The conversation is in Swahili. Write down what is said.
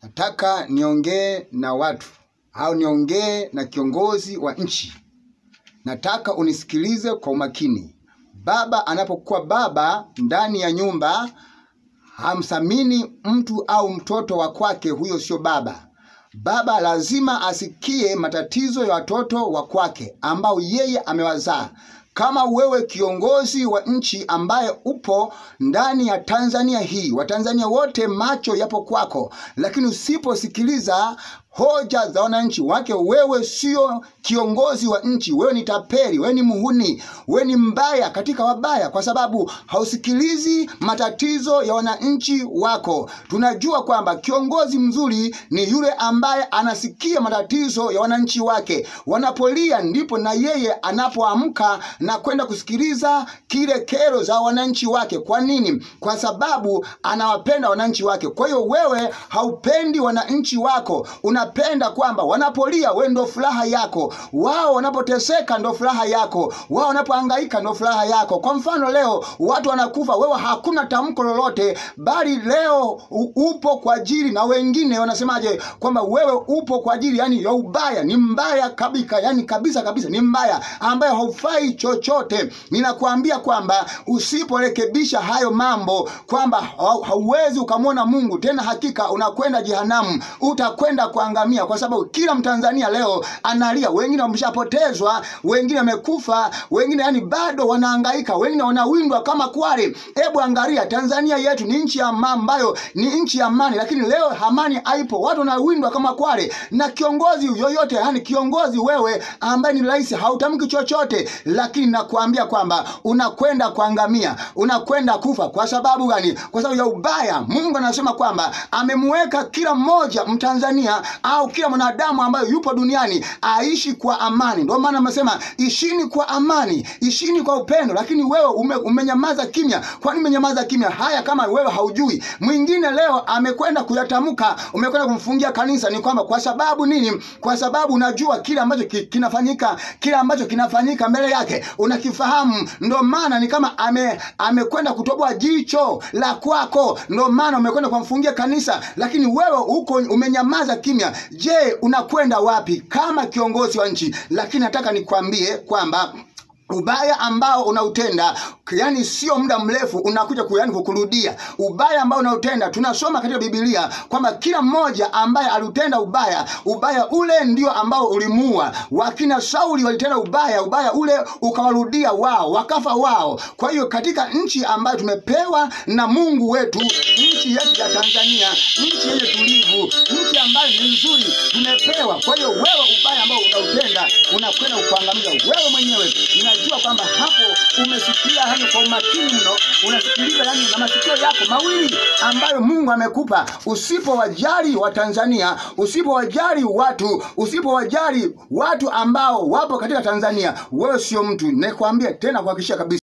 Nataka niongee na watu au niongee na kiongozi wa nchi. Nataka unisikilize kwa umakini. Baba anapokuwa baba ndani ya nyumba, hamsamini mtu au mtoto wa kwake, huyo sio baba. Baba lazima asikie matatizo ya watoto wa kwake ambao yeye amewazaa. Kama wewe kiongozi wa nchi ambaye upo ndani ya Tanzania hii, Watanzania wote macho yapo kwako, lakini usiposikiliza hoja za wananchi wake, wewe sio kiongozi wa nchi. Wewe ni tapeli, wewe ni muhuni, wewe ni mbaya katika wabaya, kwa sababu hausikilizi matatizo ya wananchi wako. Tunajua kwamba kiongozi mzuri ni yule ambaye anasikia matatizo ya wananchi wake. Wanapolia ndipo na yeye anapoamka na kwenda kusikiliza kile kero za wananchi wake. Kwa nini? Kwa sababu anawapenda wananchi wake. Kwa hiyo wewe haupendi wananchi wako, unapenda kwamba wanapolia wewe ndo furaha yako, wao wanapoteseka ndo furaha yako, wao wanapohangaika ndo furaha yako. Kwa mfano leo watu wanakufa, wewe hakuna tamko lolote, bali leo upo kwa ajili, na wengine wanasemaje kwamba wewe upo kwa ajili yani ya ubaya. Ni mbaya kabisa, yani kabisa ni mbaya ambaye haufai chochote. Ninakuambia kwamba usiporekebisha hayo mambo, kwamba hauwezi ukamwona Mungu tena, hakika unakwenda jehanamu, utakwenda kuangamia. Kwa sababu kila Mtanzania leo analia, wengine wameshapotezwa, wengine wamekufa, wengine yani bado wanahangaika, wengine wanawindwa kama kware. Hebu angalia, Tanzania yetu ni nchi ya ambayo ni nchi ya amani, lakini leo amani haipo, watu wanawindwa kama kware. Na kiongozi yoyote, yani kiongozi wewe ambaye ni rais, hautamki chochote, lakini nakuambia kwamba unakwenda kuangamia, unakwenda kufa. Kwa sababu gani? Kwa sababu ya ubaya. Mungu anasema kwamba amemweka kila mmoja Mtanzania au kila mwanadamu ambaye yupo duniani aishi kwa amani. Ndio maana amesema ishini kwa amani, ishini kwa upendo. Lakini wewe umenyamaza kimya. Kwa nini umenyamaza kimya? Haya, kama wewe haujui. Mwingine leo amekwenda kuyatamka, umekwenda kumfungia kanisa. Ni kwamba kwa sababu nini? Kwa sababu unajua kile ambacho kinafanyika, kile ambacho kinafanyika mbele yake unakifahamu. Ndio maana ni kama amekwenda kutoboa jicho la kwako, ndio maana umekwenda kumfungia kanisa. Lakini wewe uko umenyamaza kimya. Je, unakwenda wapi kama kiongozi wa nchi? Lakini nataka nikwambie kwamba ubaya ambao unautenda, yani sio muda mrefu unakuja kukurudia. Ubaya ambao unautenda, tunasoma katika Biblia kwamba kila mmoja ambaye alitenda ubaya ule ndio ambao ulimuua. Wakina Sauli walitenda ubaya ule ukawarudia wao, wakafa wao. Kwa hiyo katika nchi ambayo tumepewa na Mungu wetu, nchi yetu ya Tanzania, nchi yenye tulivu, nchi ambayo ni nzuri tumepewa. Kwa hiyo wewe ubaya ambao unautenda unakwenda kuangamiza wewe mwenyewe. Ninajua kwamba hapo umesikia hani kwa umakini mno, unasikiliza yani na masikio yako mawili ambayo Mungu amekupa. Usipowajali wa Tanzania, usipowajali watu, usipowajali watu ambao wapo katika Tanzania, wewe sio mtu. Nakwambia tena kuhakikisha kabisa.